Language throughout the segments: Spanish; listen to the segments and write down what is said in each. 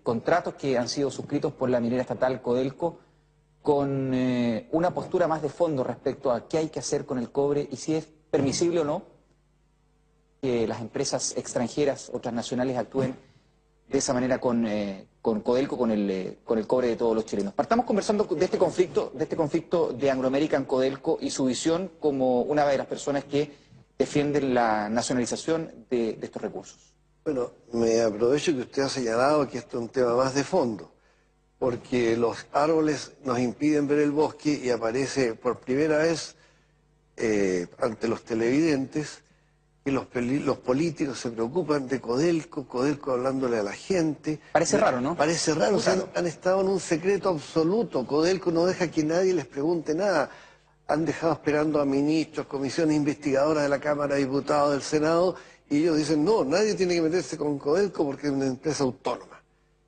contratos que han sido suscritos por la minera estatal Codelco con una postura más de fondo respecto a qué hay que hacer con el cobre y si es permisible o no que las empresas extranjeras o transnacionales actúen de esa manera con Codelco, con el cobre de todos los chilenos. Partamos conversando de este conflicto de Anglo American Codelco y su visión como una de las personas que defienden la nacionalización de estos recursos. Bueno, me aprovecho que usted ha señalado que esto es un tema más de fondo, porque los árboles nos impiden ver el bosque y aparece por primera vez ante los televidentes que los políticos se preocupan de Codelco, Codelco hablándole a la gente. Parece raro, ¿no? Parece raro, o sea, han estado en un secreto absoluto. Codelco no deja que nadie les pregunte nada. Han dejado esperando a ministros, comisiones investigadoras de la Cámara de Diputados, del Senado, y ellos dicen, no, nadie tiene que meterse con Codelco porque es una empresa autónoma.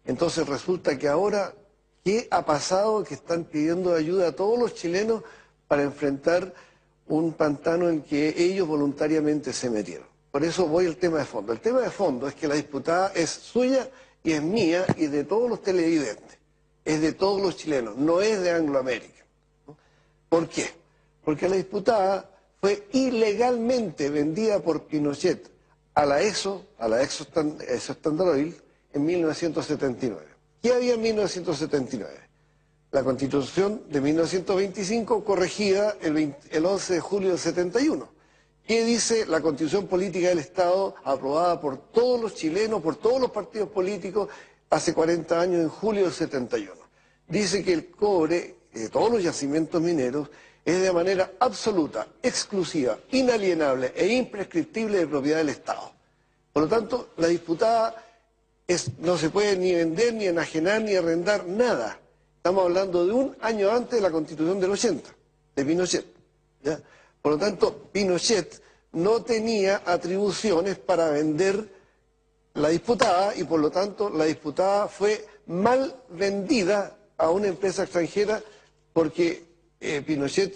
Entonces resulta que ahora, ¿qué ha pasado? Que están pidiendo ayuda a todos los chilenos para enfrentar un pantano en que ellos voluntariamente se metieron. Por eso voy al tema de fondo. El tema de fondo es que la diputada es suya y es mía y de todos los televidentes. Es de todos los chilenos, no es de Anglo American, ¿no? ¿Por qué? Porque la diputada fue ilegalmente vendida por Pinochet a la EXO Standard Oil, en 1979. ¿Qué había en 1979? La Constitución de 1925 corregida el 11 de julio del 71. ¿Qué dice la Constitución Política del Estado aprobada por todos los chilenos, por todos los partidos políticos hace 40 años, en julio del 71? Dice que el cobre de todos los yacimientos mineros es de manera absoluta, exclusiva, inalienable e imprescriptible de propiedad del Estado. Por lo tanto, la diputada no se puede ni vender, ni enajenar, ni arrendar, nada. Estamos hablando de un año antes de la Constitución del 80, de Pinochet, ¿ya? Por lo tanto, Pinochet no tenía atribuciones para vender la diputada y por lo tanto la diputada fue mal vendida a una empresa extranjera porque Pinochet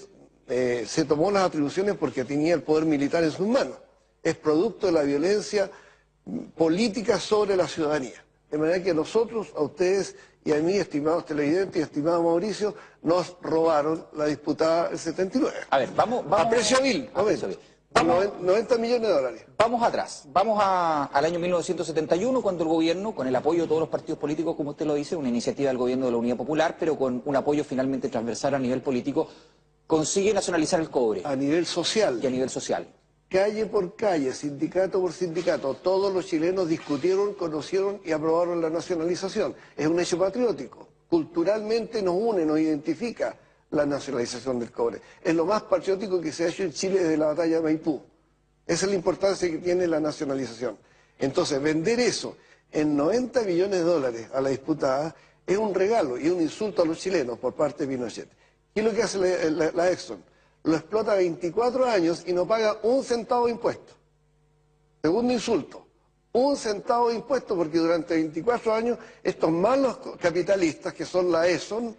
se tomó las atribuciones porque tenía el poder militar en sus manos. Es producto de la violencia política sobre la ciudadanía. De manera que nosotros, a ustedes y a mí, estimados televidentes y estimado Mauricio, nos robaron la diputada del 79. A ver, vamos a precio vil, 90 millones de dólares. Vamos atrás, vamos al año 1971, cuando el gobierno, con el apoyo de todos los partidos políticos, como usted lo dice, una iniciativa del gobierno de la Unidad Popular, pero con un apoyo finalmente transversal a nivel político, consigue nacionalizar el cobre. A nivel social. Y a nivel social. Calle por calle, sindicato por sindicato, todos los chilenos discutieron, conocieron y aprobaron la nacionalización. Es un hecho patriótico. Culturalmente nos une, nos identifica la nacionalización del cobre. Es lo más patriótico que se ha hecho en Chile desde la batalla de Maipú. Esa es la importancia que tiene la nacionalización. Entonces, vender eso en 90 millones de dólares a la diputada es un regalo y un insulto a los chilenos por parte de Pinochet. ¿Qué es lo que hace la Exxon? Lo explota 24 años y no paga un centavo de impuesto. Segundo insulto, un centavo de impuesto porque durante 24 años estos malos capitalistas que son la Exxon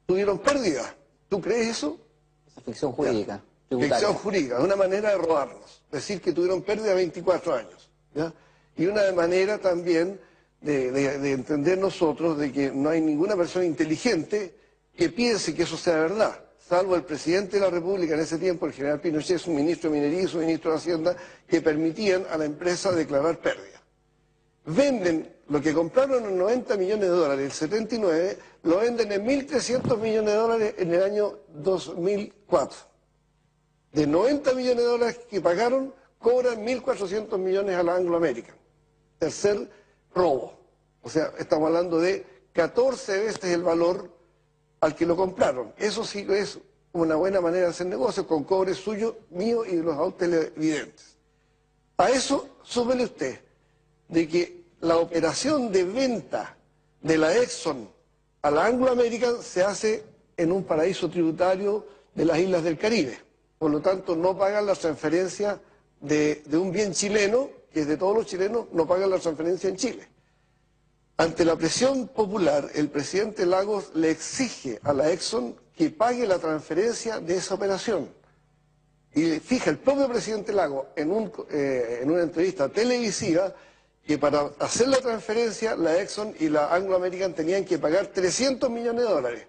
tuvieron pérdidas. ¿Tú crees eso? Esa ficción jurídica. Ficción jurídica, una manera de robarnos. Decir que tuvieron pérdida 24 años. ¿Ya? Y una manera también de entender nosotros de que no hay ninguna persona inteligente que piense que eso sea verdad. Salvo el presidente de la República en ese tiempo, el general Pinochet, su ministro de Minería y su ministro de Hacienda, que permitían a la empresa declarar pérdida. Venden lo que compraron en 90 millones de dólares el 79, lo venden en 1.300 millones de dólares en el año 2004. De 90 millones de dólares que pagaron, cobran 1.400 millones a la Anglo American. Tercer robo. O sea, estamos hablando de 14 veces el valor al que lo compraron. Eso sí es una buena manera de hacer negocios con cobre suyo, mío y de los televidentes. A eso súmele usted de que la operación de venta de la Exxon a la Anglo American se hace en un paraíso tributario de las islas del Caribe. Por lo tanto, no pagan la transferencia de un bien chileno, que es de todos los chilenos, no pagan la transferencia en Chile. Ante la presión popular, el presidente Lagos le exige a la Exxon que pague la transferencia de esa operación. Y fija el propio presidente Lagos en una entrevista televisiva que para hacer la transferencia la Exxon y la Anglo American tenían que pagar 300 millones de dólares.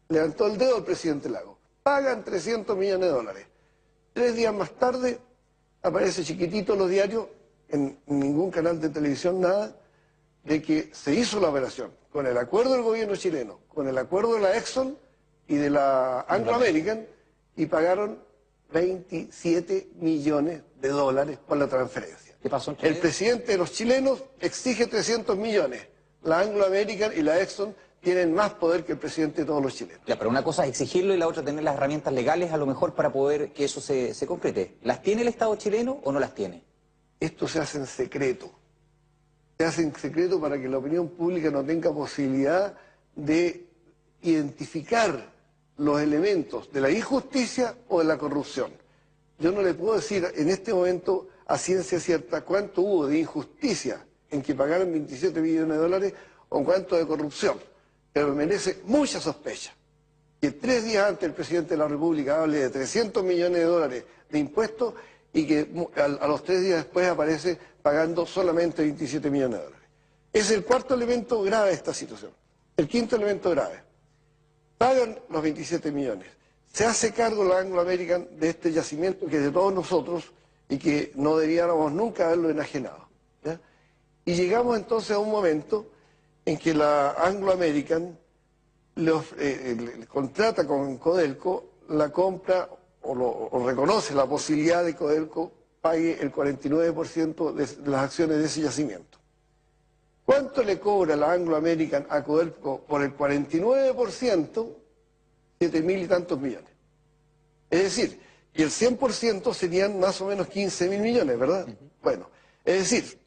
Levantó el dedo el presidente Lagos. Pagan 300 millones de dólares. 3 días más tarde aparece chiquitito en los diarios, en ningún canal de televisión, nada, de que se hizo la operación con el acuerdo del gobierno chileno, con el acuerdo de la Exxon y de la Anglo American, y pagaron 27 millones de dólares por la transferencia. ¿Qué pasó? El presidente de los chilenos exige 300 millones. La Anglo American y la Exxon tienen más poder que el presidente de todos los chilenos. Ya, pero una cosa es exigirlo y la otra tener las herramientas legales a lo mejor para poder que eso se concrete. ¿Las tiene el Estado chileno o no las tiene? Esto se hace en secreto. Se hace en secreto para que la opinión pública no tenga posibilidad de identificar los elementos de la injusticia o de la corrupción. Yo no le puedo decir en este momento a ciencia cierta cuánto hubo de injusticia en que pagaran 27 millones de dólares o cuánto de corrupción, pero merece mucha sospecha que 3 días antes el presidente de la República hable de 300 millones de dólares de impuestos y que a los 3 días después aparece pagando solamente 27 millones de dólares. Es el cuarto elemento grave de esta situación. El quinto elemento grave. Pagan los 27 millones. Se hace cargo la Anglo American de este yacimiento que es de todos nosotros y que no deberíamos nunca haberlo enajenado, ¿ya? Y llegamos entonces a un momento en que la Anglo American contrata con Codelco la compra o reconoce la posibilidad de que Codelco pague el 49% de las acciones de ese yacimiento. ¿Cuánto le cobra la Anglo American a Codelco por el 49%? 7.000 y tantos millones. Es decir, que el 100% serían más o menos 15.000 millones, ¿verdad? Bueno, es decir,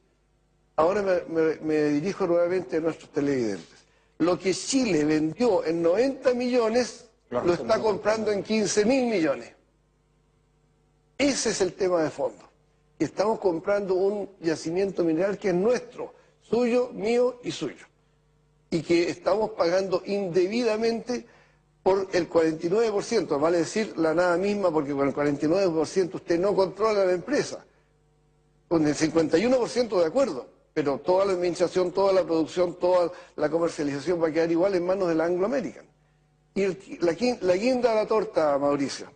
ahora me dirijo nuevamente a nuestros televidentes. Lo que Chile vendió en 90 millones, lo está comprando en 15.000 millones. Ese es el tema de fondo. Que estamos comprando un yacimiento mineral que es nuestro, suyo, mío y suyo. Y que estamos pagando indebidamente por el 49%, vale decir la nada misma, porque con el 49% usted no controla la empresa. Con el 51% de acuerdo, pero toda la administración, toda la producción, toda la comercialización va a quedar igual en manos de la Anglo American. Y la guinda de la torta, Mauricio.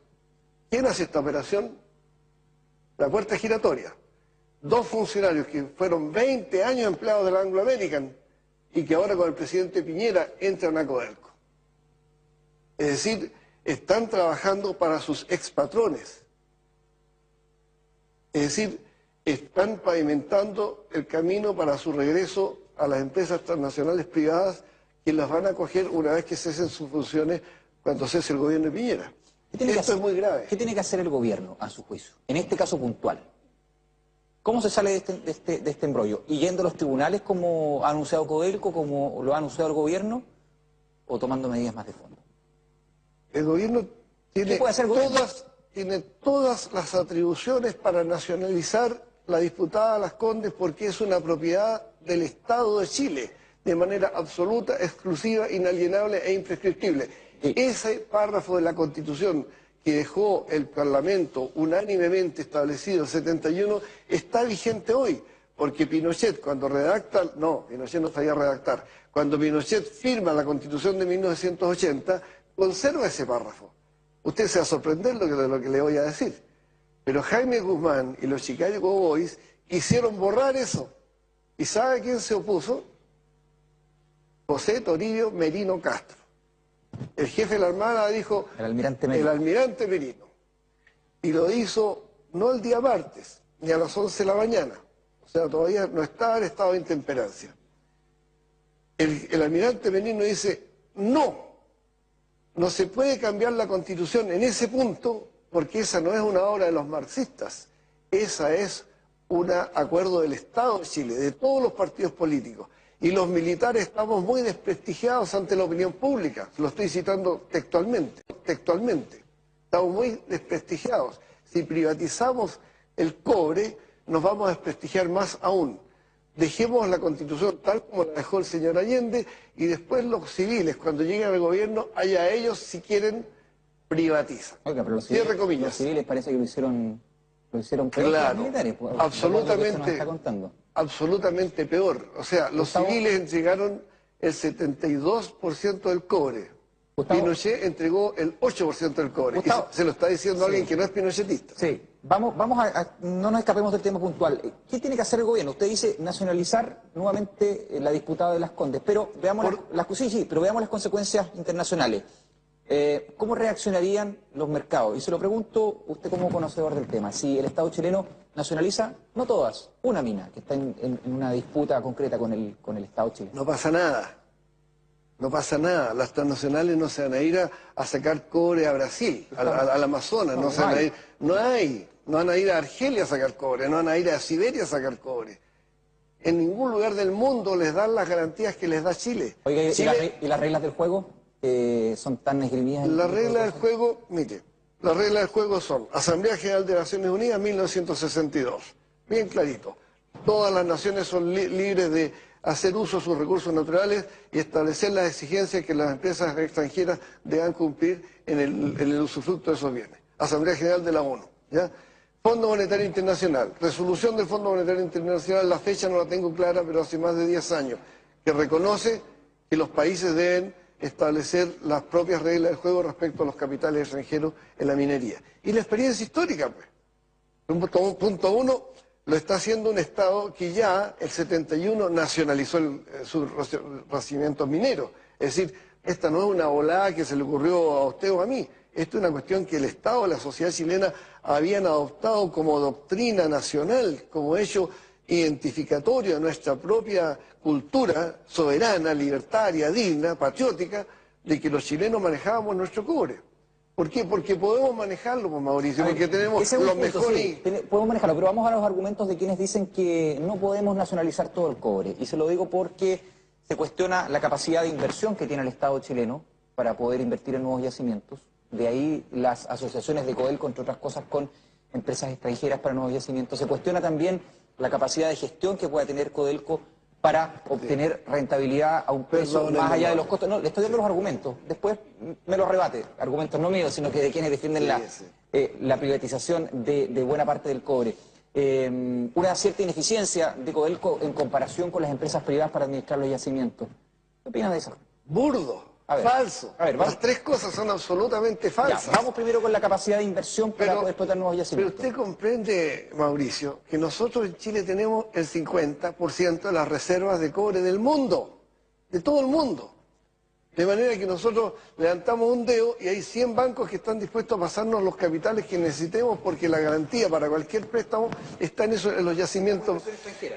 ¿Quién hace esta operación? La puerta giratoria. 2 funcionarios que fueron 20 años empleados de la Anglo American y que ahora con el presidente Piñera entran a Codelco. Es decir, están trabajando para sus expatrones. Es decir, están pavimentando el camino para su regreso a las empresas transnacionales privadas que las van a acoger una vez que cesen sus funciones cuando cese el gobierno de Piñera. Esto es muy grave. ¿Qué tiene que hacer el gobierno, a su juicio, en este caso puntual? ¿Cómo se sale de este embrollo? ¿Y yendo a los tribunales como ha anunciado Codelco, como lo ha anunciado el gobierno, o tomando medidas más de fondo? El gobierno tiene, ¿Qué puede hacer el gobierno? tiene todas las atribuciones para nacionalizar la disputada Las Condes porque es una propiedad del Estado de Chile, de manera absoluta, exclusiva, inalienable e imprescriptible. Sí. Ese párrafo de la Constitución que dejó el Parlamento unánimemente establecido en 71 está vigente hoy, porque Pinochet cuando redacta, no, Pinochet no sabía redactar, cuando Pinochet firma la Constitución de 1980, conserva ese párrafo. Usted se va a sorprender de lo que le voy a decir. Pero Jaime Guzmán y los Chicago Boys quisieron borrar eso. ¿Y sabe quién se opuso? José Toribio Merino Castro. El jefe de la Armada dijo... El almirante Merino. El almirante Merino. Y lo hizo no el día martes, ni a las 11 de la mañana. O sea, todavía no estaba en estado de intemperancia. El almirante Merino dice, no se puede cambiar la Constitución en ese punto porque esa no es una obra de los marxistas, esa es un acuerdo del Estado de Chile, de todos los partidos políticos. Y los militares estamos muy desprestigiados ante la opinión pública, lo estoy citando textualmente. Estamos muy desprestigiados. Si privatizamos el cobre, nos vamos a desprestigiar más aún. Dejemos la Constitución tal como la dejó el señor Allende y después los civiles, cuando lleguen al gobierno, allá ellos, si quieren, privatizan. Oiga, pero los civiles parece que lo hicieron peor que claro, los militares. absolutamente, Eso nos está contando. absolutamente peor. O sea, los Gustavo, civiles entregaron el 72% del cobre. Gustavo, Pinochet entregó el 8% del cobre. Gustavo, Y se lo está diciendo alguien sí. que no es pinochetista. Sí, no nos escapemos del tema puntual. ¿Qué tiene que hacer el gobierno? Usted dice nacionalizar nuevamente la disputada de Las Condes, pero veamos pero veamos las consecuencias internacionales. ¿Cómo reaccionarían los mercados? Y se lo pregunto usted como conocedor del tema. Si el Estado chileno nacionaliza, no todas, una mina que está en una disputa concreta con el Estado chileno. No pasa nada. No pasa nada. Las transnacionales no se van a ir a sacar cobre a Brasil, al Amazonas. No se van a ir. No hay. No van a ir a Argelia a sacar cobre. No van a ir a Siberia a sacar cobre. En ningún lugar del mundo les dan las garantías que les da Chile. Oiga, Chile, ¿y las reglas del juego son tan esgrimidas? las reglas del juego, mire, las reglas del juego son Asamblea General de Naciones Unidas 1962. Bien clarito. Todas las naciones son libres de hacer uso de sus recursos naturales y establecer las exigencias que las empresas extranjeras deban cumplir en el usufructo de esos bienes. Asamblea General de la ONU, ¿ya? Fondo Monetario Internacional. Resolución del Fondo Monetario Internacional, la fecha no la tengo clara, pero hace más de 10 años, que reconoce que los países deben establecer las propias reglas del juego respecto a los capitales extranjeros en la minería. Y la experiencia histórica, pues. Punto uno, lo está haciendo un Estado que ya, el 71, nacionalizó sus yacimientos mineros. Es decir, esta no es una volada que se le ocurrió a usted o a mí. Esto es una cuestión que el Estado y la sociedad chilena habían adoptado como doctrina nacional, como hecho identificatorio de nuestra propia cultura soberana, libertaria, digna, patriótica, de que los chilenos manejábamos nuestro cobre. ¿Por qué? Porque podemos manejarlo, pues, Mauricio, porque tenemos los mejores... Sí, podemos manejarlo, pero vamos a los argumentos de quienes dicen que no podemos nacionalizar todo el cobre. Y se lo digo porque se cuestiona la capacidad de inversión que tiene el Estado chileno para poder invertir en nuevos yacimientos. De ahí las asociaciones de Codelco, entre otras cosas, con empresas extranjeras para nuevos yacimientos. Se cuestiona también la capacidad de gestión que pueda tener Codelco para obtener rentabilidad a un precio más allá de los costos. No, le estoy dando los argumentos. Después me los rebate. Argumentos no míos, sino que de quienes defienden la privatización de buena parte del cobre. Una cierta ineficiencia de Codelco en comparación con las empresas privadas para administrar los yacimientos. ¿Qué opinas de eso? Burdo. Falso. Las tres cosas son absolutamente falsas. Ya, vamos primero con la capacidad de inversión para poder explotar nuevos yacimientos. Pero usted comprende, Mauricio, que nosotros en Chile tenemos el 50% de las reservas de cobre del mundo, de todo el mundo. De manera que nosotros levantamos un dedo y hay 100 bancos que están dispuestos a pasarnos los capitales que necesitemos porque la garantía para cualquier préstamo está en los yacimientos.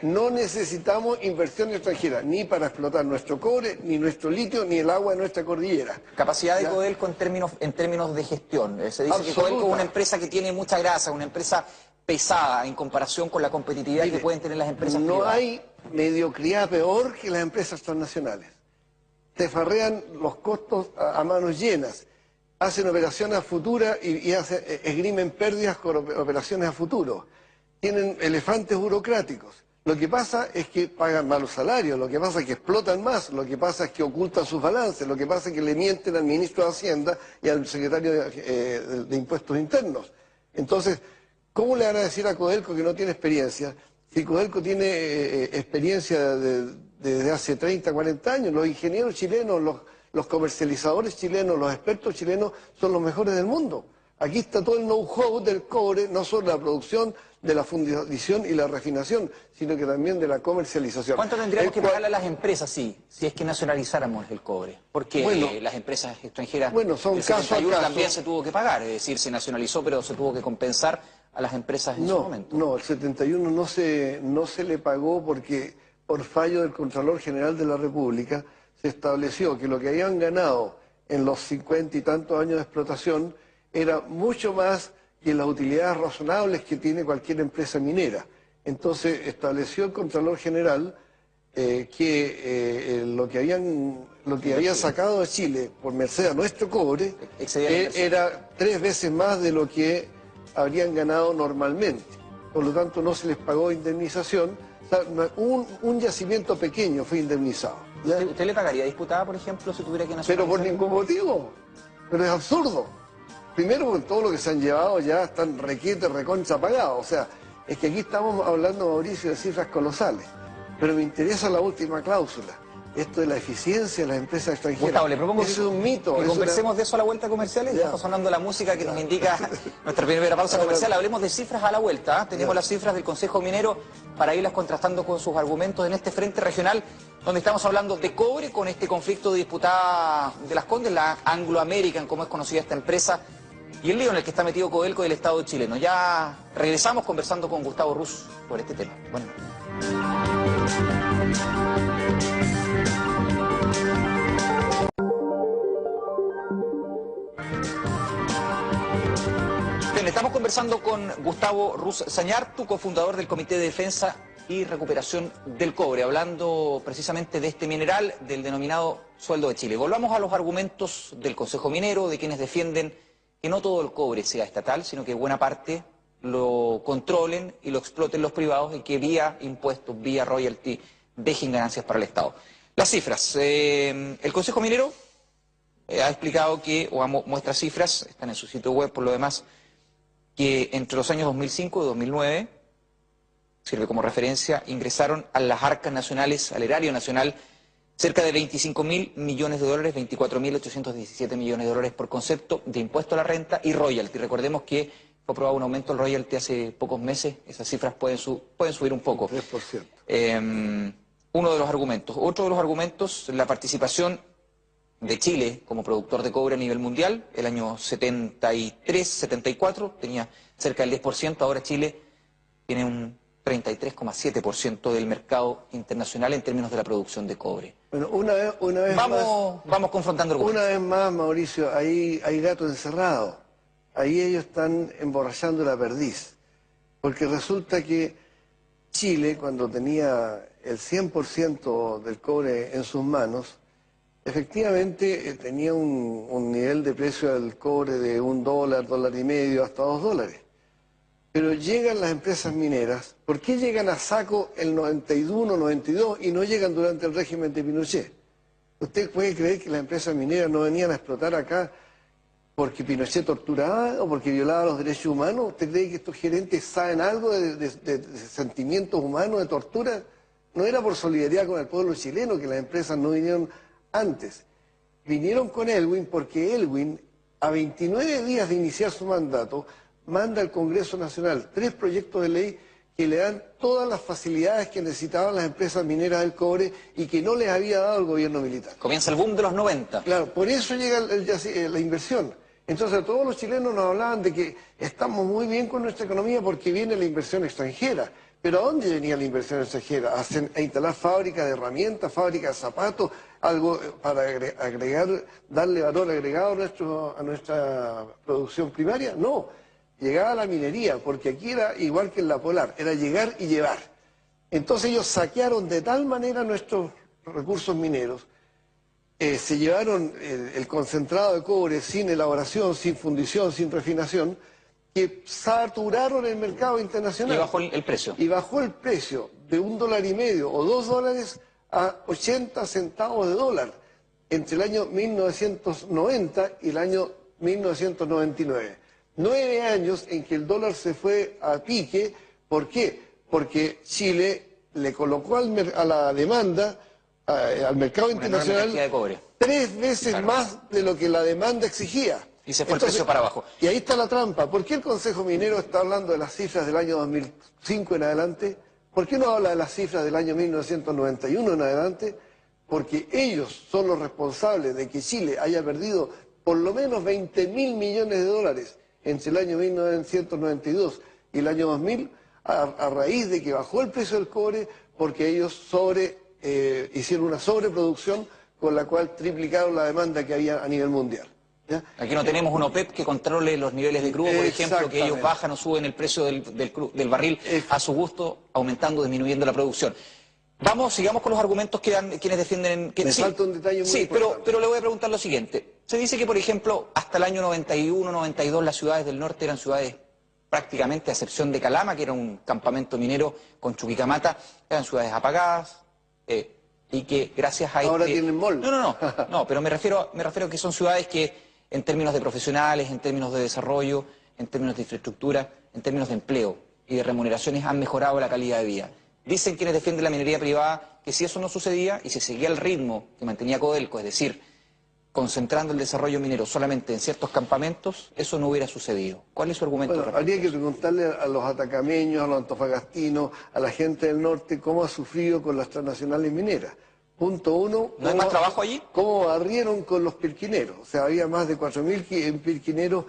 No necesitamos inversión extranjera, ni para explotar nuestro cobre, ni nuestro litio, ni el agua de nuestra cordillera. Capacidad de Codelco en términos de gestión. Se dice que Codelco es una empresa que tiene mucha grasa, una empresa pesada en comparación con la competitividad que pueden tener las empresas privadas. No hay mediocridad peor que las empresas transnacionales. Te farrean los costos a manos llenas, hacen operaciones a futuro y esgrimen pérdidas con operaciones a futuro. Tienen elefantes burocráticos. Lo que pasa es que pagan malos salarios, lo que pasa es que explotan más, lo que pasa es que ocultan sus balances, lo que pasa es que le mienten al ministro de Hacienda y al secretario de Impuestos Internos. Entonces, ¿cómo le van a decir a Codelco que no tiene experiencia? Si Codelco tiene experiencia desde hace 30, 40 años, los ingenieros chilenos, los comercializadores chilenos, los expertos chilenos son los mejores del mundo. Aquí está todo el know-how del cobre, no solo la producción, de la fundición y la refinación, sino que también de la comercialización. ¿Cuánto tendríamos que pagarle a las empresas, si es que nacionalizáramos el cobre? Porque las empresas extranjeras son del 71 también se tuvo que pagar, es decir, se nacionalizó, pero se tuvo que compensar a las empresas en su momento. No, el 71 no se le pagó porque por fallo del Contralor General de la República se estableció que lo que habían ganado en los 50 y tantos años de explotación era mucho más que las utilidades razonables que tiene cualquier empresa minera. Entonces estableció el Contralor General que lo que había sacado de Chile por merced a nuestro cobre era 3 veces más de lo que habrían ganado normalmente. Por lo tanto no se les pagó indemnización. O sea, un yacimiento pequeño fue indemnizado. ¿Usted le pagaría disputada, por ejemplo, si tuviera que nacionalizar? Pero por ningún motivo. Pero es absurdo. Primero, porque todo lo que se han llevado ya están recontra pagados. O sea, Es que aquí estamos hablando, Mauricio, de cifras colosales, pero me interesa la última cláusula. Esto de la eficiencia de las empresas extranjeras. Gustavo, le propongo Ese es un mito. que conversemos de eso a la vuelta comercial. Ya está sonando la música que nos indica nuestra primera pausa comercial. Hablemos de cifras a la vuelta. Tenemos las cifras del Consejo Minero para irlas contrastando con sus argumentos en este frente regional, donde estamos hablando de cobre con este conflicto de disputada de Las Condes, la Anglo American, como es conocida esta empresa, y el lío en el que está metido Codelco del Estado chileno. Ya regresamos conversando con Gustavo Ruz por este tema. Bueno. Bien, estamos conversando con Gustavo Ruz Zañartu, cofundador del Comité de Defensa y Recuperación del Cobre, hablando precisamente de este mineral, del denominado sueldo de Chile. Volvamos a los argumentos del Consejo Minero, de quienes defienden que no todo el cobre sea estatal, sino que buena parte lo controlen y lo exploten los privados y que vía impuestos, vía royalty, dejen ganancias para el Estado. Las cifras. El Consejo Minero ha explicado que, o muestra cifras, están en su sitio web por lo demás, que entre los años 2005 y 2009, sirve como referencia, ingresaron a las arcas nacionales, al erario nacional, cerca de 25.000 millones de dólares, 24.817 millones de dólares por concepto de impuesto a la renta y royalty. Recordemos que fue aprobado un aumento del royalty hace pocos meses, esas cifras pueden subir un poco. 3%. Uno de los argumentos. Otro de los argumentos, la participación de Chile como productor de cobre a nivel mundial. El año 73, 74 tenía cerca del 10%, ahora Chile tiene un 33,7% del mercado internacional en términos de la producción de cobre. Bueno, una vez vamos confrontando el Una vez más, Mauricio, ahí hay gato encerrado. Ahí ellos están emborrachando la perdiz. Porque resulta que Chile, cuando tenía el 100% del cobre en sus manos, efectivamente tenía un nivel de precio del cobre de $1, $1.50, hasta $2. Pero llegan las empresas mineras. ¿Por qué llegan a saco el 91, 92 y no llegan durante el régimen de Pinochet? ¿Usted puede creer que las empresas mineras no venían a explotar acá porque Pinochet torturaba o porque violaba los derechos humanos? ¿Usted cree que estos gerentes saben algo de sentimientos humanos, de tortura? No era por solidaridad con el pueblo chileno que las empresas no vinieron antes. Vinieron con Elwin porque Elwin, a 29 días de iniciar su mandato, manda al Congreso Nacional 3 proyectos de ley que le dan todas las facilidades que necesitaban las empresas mineras del cobre y que no les había dado el gobierno militar. Comienza el boom de los 90. Claro, por eso llega la inversión. Entonces todos los chilenos nos hablaban de que estamos muy bien con nuestra economía porque viene la inversión extranjera. Pero ¿a dónde venía la inversión extranjera? ¿A instalar fábricas de herramientas, fábricas de zapatos, algo para darle valor agregado a nuestra producción primaria? No. Llegaba a la minería, porque aquí era igual que en la Polar, era llegar y llevar. Entonces ellos saquearon de tal manera nuestros recursos mineros, se llevaron el concentrado de cobre sin elaboración, sin fundición, sin refinación, que saturaron el mercado internacional. Y bajó el precio. Y bajó el precio de $1.50 o $2 a 80 centavos de dólar entre el año 1990 y el año 1999. 9 años en que el dólar se fue a pique. ¿Por qué? Porque Chile le colocó a la demanda, al mercado internacional, de cobre. 3 veces más de lo que la demanda exigía. Y se fue el precio para abajo. Y ahí está la trampa. ¿Por qué el Consejo Minero está hablando de las cifras del año 2005 en adelante? ¿Por qué no habla de las cifras del año 1991 en adelante? Porque ellos son los responsables de que Chile haya perdido por lo menos 20.000 millones de dólares entre el año 1992 y el año 2000, a raíz de que bajó el precio del cobre, porque ellos hicieron una sobreproducción con la cual triplicaron la demanda que había a nivel mundial. ¿Ya? Aquí no tenemos una OPEP que controle los niveles de crudo, por ejemplo, que ellos bajan o suben el precio del barril a su gusto, aumentando o disminuyendo la producción. Sigamos con los argumentos que dan quienes defienden... Me falta un detalle muy importante. pero le voy a preguntar lo siguiente. Se dice que, por ejemplo, hasta el año 91, 92, las ciudades del norte eran ciudades prácticamente, a excepción de Calama, que era un campamento minero con Chuquicamata, eran ciudades apagadas, y que gracias a... Ahora tienen mall. No, pero me refiero a que son ciudades que, en términos de profesionales, en términos de desarrollo, en términos de infraestructura, en términos de empleo, y de remuneraciones han mejorado la calidad de vida. Dicen quienes defienden la minería privada que si eso no sucedía y si seguía el ritmo que mantenía Codelco, es decir, concentrando el desarrollo minero solamente en ciertos campamentos, eso no hubiera sucedido. ¿Cuál es su argumento? Bueno, habría que preguntarle a los atacameños, a los antofagastinos, a la gente del norte, cómo ha sufrido con las transnacionales mineras. Punto uno. ¿No hay más trabajo allí? ¿Cómo barrieron con los pirquineros? O sea, había más de 4.000 pirquineros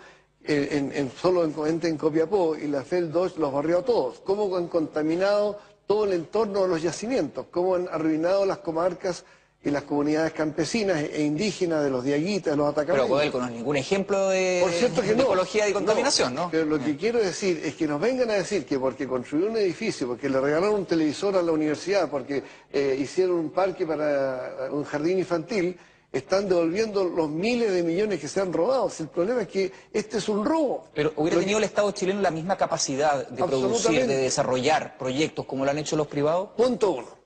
solo en Copiapó, y la FEL 2 los barrió a todos. ¿Cómo han contaminado todo el entorno de los yacimientos? ¿Cómo han arruinado las comarcas y las comunidades campesinas e indígenas de los diaguitas, de los atacameños? Pero Codelco no es ningún ejemplo de, Por cierto que de ecología y contaminación, ¿no? Pero lo que quiero decir es que nos vengan a decir que porque construyó un edificio, porque le regalaron un televisor a la universidad, porque hicieron un parque para un jardín infantil, están devolviendo los miles de millones que se han robado. El problema es que este es un robo. Pero ¿hubiera tenido el Estado chileno la misma capacidad de producir, de desarrollar proyectos como lo han hecho los privados? Punto uno.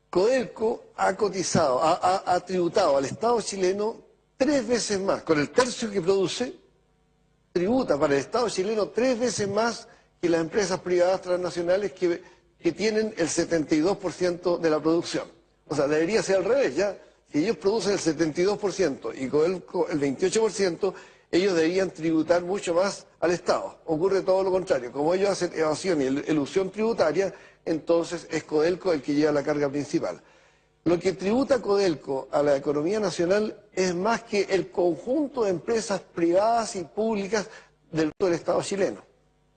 Codelco ha cotizado, ha tributado al Estado chileno 3 veces más. Con el tercio que produce, tributa para el Estado chileno 3 veces más que las empresas privadas transnacionales que tienen el 72% de la producción. O sea, debería ser al revés, ¿ya? Si ellos producen el 72% y Codelco el 28%, ellos deberían tributar mucho más al Estado. Ocurre todo lo contrario. Como ellos hacen evasión y elusión tributaria, entonces es Codelco el que lleva la carga principal. Lo que tributa Codelco a la economía nacional es más que el conjunto de empresas privadas y públicas del Estado chileno.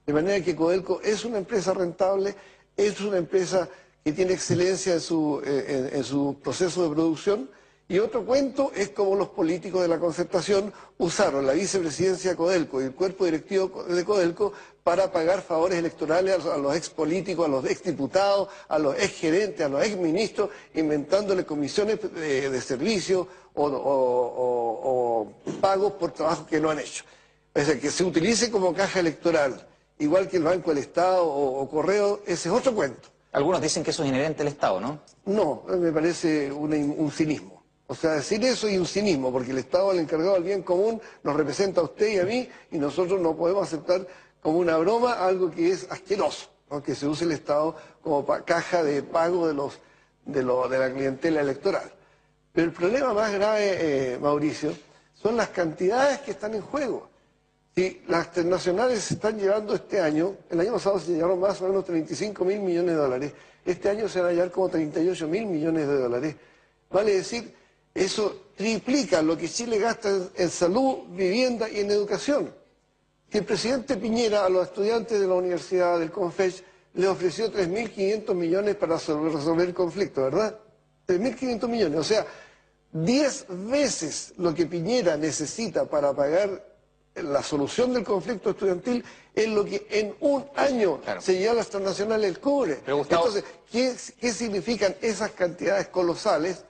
De manera que Codelco es una empresa rentable, es una empresa que tiene excelencia en su proceso de producción. Y otro cuento es como los políticos de la concertación usaron la vicepresidencia de Codelco y el cuerpo directivo de Codelco para pagar favores electorales a los expolíticos, a los exdiputados, a los exgerentes, a los exministros, inventándole comisiones de servicio o pagos por trabajos que no han hecho. Es decir, que se utilice como caja electoral, igual que el Banco del Estado o Correo, ese es otro cuento. Algunos dicen que eso es inherente al Estado, ¿no? No, me parece un cinismo. O sea, decir eso y un cinismo, porque el Estado, el encargado del bien común, nos representa a usted y a mí, y nosotros no podemos aceptar como una broma algo que es asqueroso, ¿no? Que se use el Estado como caja de pago de la clientela electoral. Pero el problema más grave, Mauricio, son las cantidades que están en juego. Si las transnacionales se están llevando este año, el año pasado se llevaron más o menos 35.000 millones de dólares, este año se van a llevar como 38.000 millones de dólares. Vale decir, eso triplica lo que Chile gasta en salud, vivienda y en educación. Que el presidente Piñera a los estudiantes de la Universidad del CONFECH le ofreció 3.500 millones para resolver el conflicto, ¿verdad? 3.500 millones, o sea, 10 veces lo que Piñera necesita para pagar la solución del conflicto estudiantil es lo que en un año se lleva a las transnacionales el cobre. Entonces, ¿qué significan esas cantidades colosales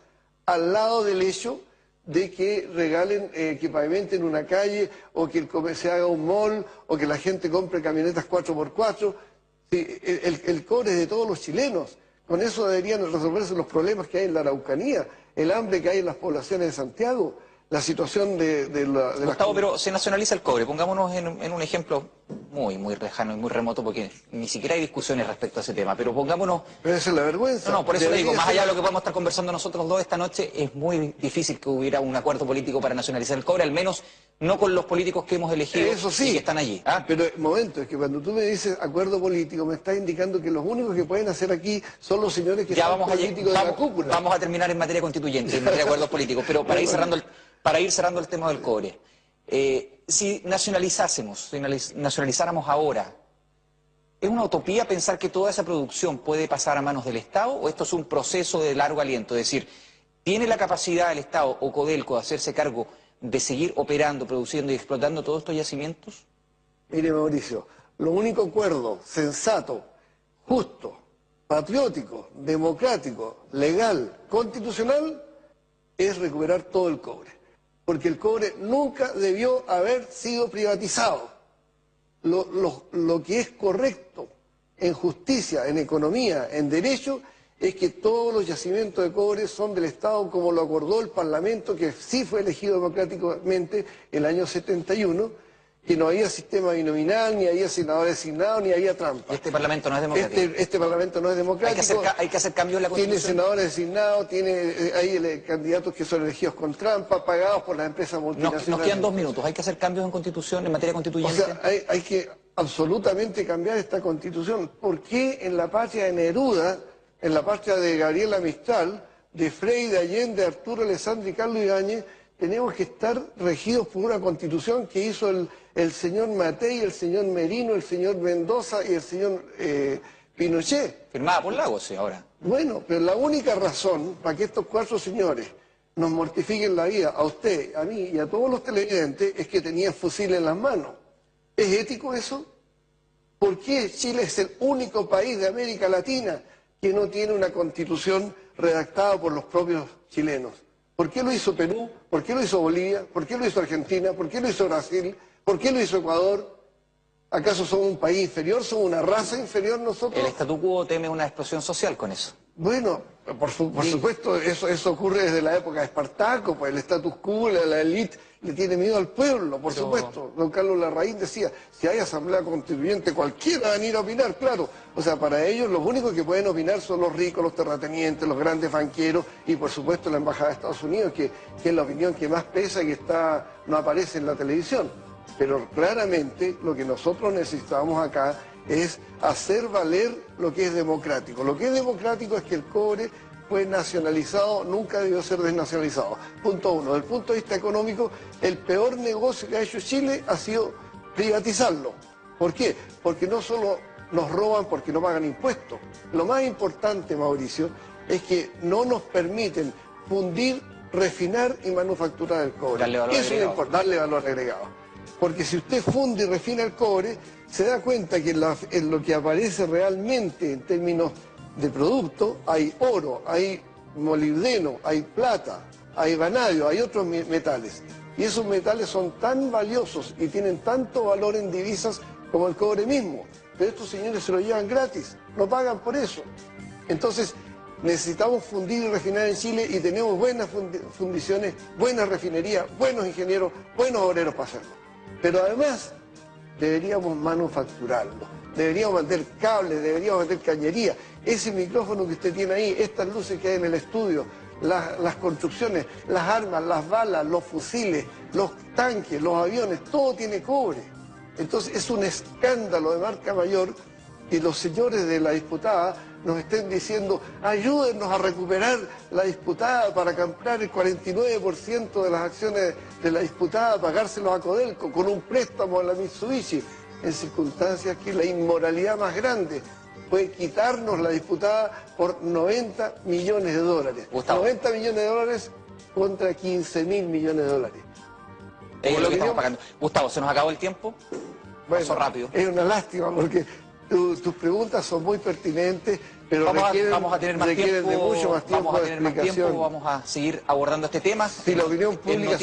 al lado del hecho de que regalen, que pavimenten una calle, o que se haga un mall, o que la gente compre camionetas 4x4? Sí, el cobre es de todos los chilenos. Con eso deberían resolverse los problemas que hay en la Araucanía, el hambre que hay en las poblaciones de Santiago, la situación de Gustavo, pero se nacionaliza el cobre. Pongámonos en un ejemplo muy lejano y muy remoto, porque ni siquiera hay discusiones respecto a ese tema, pero pongámonos... Pero esa es la vergüenza. No, por eso le digo, más allá de lo que podemos estar conversando nosotros dos esta noche, es muy difícil que hubiera un acuerdo político para nacionalizar el cobre, al menos no con los políticos que hemos elegido eso sí, y que están allí. Pero, momento, es que cuando tú me dices acuerdo político, me estás indicando que los únicos que pueden hacer aquí son los señores que son políticos de la cúpula. Vamos a terminar en materia constituyente, en materia de acuerdos políticos, pero para ir cerrando el tema del cobre. Si nacionalizáramos ahora, ¿es una utopía pensar que toda esa producción puede pasar a manos del Estado, o esto es un proceso de largo aliento? Es decir, ¿tiene la capacidad el Estado o Codelco de hacerse cargo de seguir operando, produciendo y explotando todos estos yacimientos? Mire, Mauricio, lo único acuerdo sensato, justo, patriótico, democrático, legal, constitucional, es recuperar todo el cobre. Porque el cobre nunca debió haber sido privatizado. Lo que es correcto en justicia, en economía, en derecho, es que todos los yacimientos de cobre son del Estado, como lo acordó el Parlamento, que sí fue elegido democráticamente el año 71, que no había sistema binominal, ni había senadores designados, ni había trampa. Este Parlamento no es democrático. Este Parlamento no es democrático. Hay que hacer cambios en la Constitución. Tiene senadores designados, tiene candidatos que son elegidos con trampa, pagados por las empresas multinacionales. Nos quedan 2 minutos. ¿Hay que hacer cambios en Constitución, en materia constituyente? O sea, hay que absolutamente cambiar esta Constitución. ¿Por qué en la patria de Neruda, en la patria de Gabriela Mistral, de Frei, de Allende, de Arturo Alessandri y Carlos Ibáñez, tenemos que estar regidos por una Constitución que hizo el señor Matei, el señor Merino, el señor Mendoza y el señor Pinochet? Firmada por Lagos, sí, ahora. Bueno, pero la única razón para que estos 4 señores nos mortifiquen la vida, a usted, a mí y a todos los televidentes, es que tenían fusiles en las manos. ¿Es ético eso? ¿Por qué Chile es el único país de América Latina que no tiene una constitución redactada por los propios chilenos? ¿Por qué lo hizo Perú? ¿Por qué lo hizo Bolivia? ¿Por qué lo hizo Argentina? ¿Por qué lo hizo Brasil? ¿Por qué lo hizo Ecuador? ¿Acaso somos un país inferior? ¿Somos una raza inferior nosotros? El statu quo teme una explosión social con eso. Bueno, por supuesto, eso ocurre desde la época de Espartaco, pues el status quo, la élite le tiene miedo al pueblo, por supuesto. Don Carlos Larraín decía, si hay asamblea constituyente, cualquiera va a venir a opinar, claro. O sea, para ellos los únicos que pueden opinar son los ricos, los terratenientes, los grandes banqueros y por supuesto la Embajada de Estados Unidos, que es la opinión que más pesa y que no aparece en la televisión. Pero claramente lo que nosotros necesitamos acá es hacer valer lo que es democrático. Lo que es democrático es que el cobre fue nacionalizado, nunca debió ser desnacionalizado. Punto 1. Desde el punto de vista económico, el peor negocio que ha hecho Chile ha sido privatizarlo. ¿Por qué? Porque no solo nos roban porque no pagan impuestos. Lo más importante, Mauricio, es que no nos permiten fundir, refinar y manufacturar el cobre. Darle valor agregado. Darle valor agregado. Porque si usted funde y refina el cobre, se da cuenta que en lo que aparece realmente en términos de producto, hay oro, hay molibdeno, hay plata, hay vanadio, hay otros metales. Y esos metales son tan valiosos y tienen tanto valor en divisas como el cobre mismo. Pero estos señores se lo llevan gratis, no pagan por eso. Entonces, necesitamos fundir y refinar en Chile y tenemos buenas fundiciones, buenas refinerías, buenos ingenieros, buenos obreros para hacerlo. Pero además deberíamos manufacturarlo, deberíamos vender cables, deberíamos vender cañería. Ese micrófono que usted tiene ahí, estas luces que hay en el estudio, las construcciones, las armas, las balas, los fusiles, los tanques, los aviones, todo tiene cobre. Entonces es un escándalo de marca mayor que los señores de la disputada nos estén diciendo ayúdennos a recuperar la disputada para comprar el 49% de las acciones de la disputada, pagárselos a Codelco con un préstamo a la Mitsubishi, en circunstancias que la inmoralidad más grande fue quitarnos la disputada por 90 millones de dólares. Gustavo. 90 millones de dólares contra 15.000 millones de dólares. Es lo que estamos pagando. Gustavo, ¿se nos acabó el tiempo? Bueno, pasó rápido. Es una lástima porque tus preguntas son muy pertinentes, pero vamos a tener más requieren de mucho más tiempo de explicación. Vamos a seguir abordando este tema. Si la opinión pública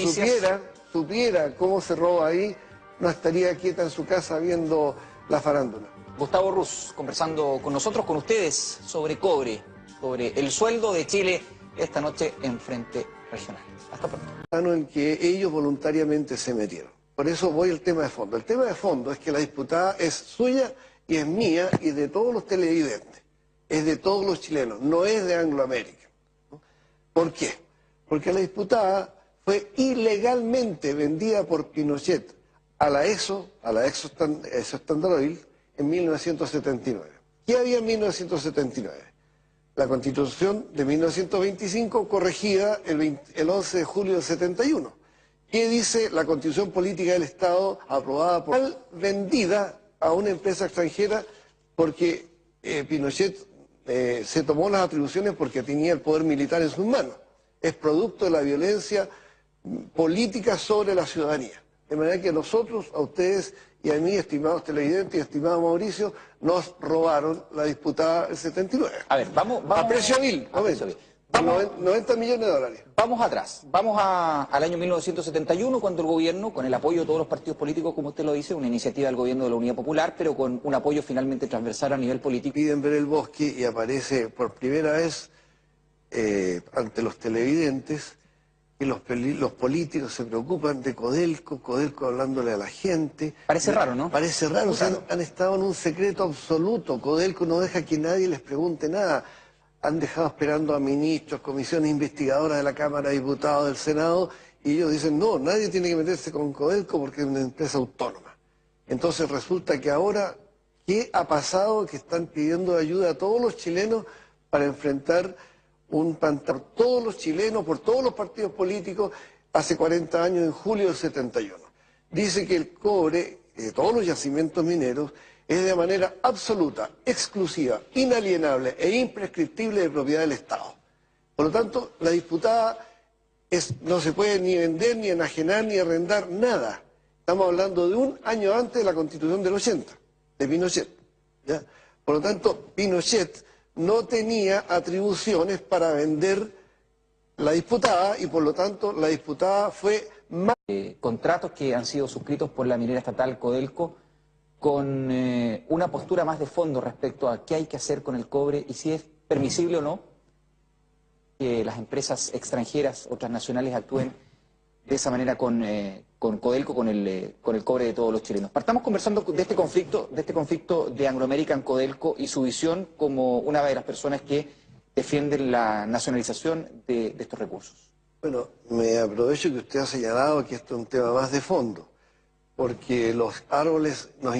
supiera cómo se roba ahí, no estaría quieta en su casa viendo la farándula. Gustavo Ruz, conversando con nosotros, con ustedes, sobre cobre, sobre el sueldo de Chile esta noche en Frente Regional. Hasta pronto. En que ellos voluntariamente se metieron. Por eso voy al tema de fondo. El tema de fondo es que la disputada es suya y es mía y de todos los televidentes. Es de todos los chilenos, no es de Angloamérica. ¿Por qué? Porque la disputada fue ilegalmente vendida por Pinochet a la EXO Standard Oil, en 1979. ¿Qué había en 1979? La Constitución de 1925 corregida el 11 de julio del 71. ¿Qué dice la Constitución Política del Estado aprobada por vendida a una empresa extranjera porque Pinochet se tomó las atribuciones porque tenía el poder militar en sus manos? Es producto de la violencia política sobre la ciudadanía. De manera que nosotros, a ustedes y a mí, estimados televidentes y estimado Mauricio, nos robaron la disputada del 79. A ver, vamos a precio vil. 90 millones de dólares. Vamos atrás, vamos al año 1971, cuando el gobierno, con el apoyo de todos los partidos políticos, como usted lo dice, una iniciativa del gobierno de la Unidad Popular, pero con un apoyo finalmente transversal a nivel político. Piden ver el bosque y aparece por primera vez ante los televidentes que los políticos se preocupan de Codelco, Codelco hablándole a la gente. Parece raro, ¿no? Parece raro, o sea, han estado en un secreto absoluto. Codelco no deja que nadie les pregunte nada. Han dejado esperando a ministros, comisiones investigadoras de la Cámara de Diputados, del Senado, y ellos dicen, no, nadie tiene que meterse con Codelco porque es una empresa autónoma. Entonces resulta que ahora, ¿qué ha pasado? Que están pidiendo ayuda a todos los chilenos para enfrentar un pantano por todos los chilenos, por todos los partidos políticos, hace 40 años, en julio del 71. Dice que el cobre de todos los yacimientos mineros es de manera absoluta, exclusiva, inalienable e imprescriptible de propiedad del Estado. Por lo tanto, la disputada no se puede ni vender, ni enajenar, ni arrendar, nada. Estamos hablando de un año antes de la Constitución del 80, de Pinochet, ¿ya? Por lo tanto, Pinochet no tenía atribuciones para vender la disputada y por lo tanto la disputada fue más... Contratos que han sido suscritos por la minera estatal Codelco con una postura más de fondo respecto a qué hay que hacer con el cobre y si es permisible o no que las empresas extranjeras o transnacionales actúen de esa manera con Codelco, con el cobre de todos los chilenos. Partamos conversando de este conflicto de Anglo American Codelco y su visión como una de las personas que defienden la nacionalización de estos recursos. Bueno, me aprovecho que usted ha señalado que esto es un tema más de fondo, porque los árboles nos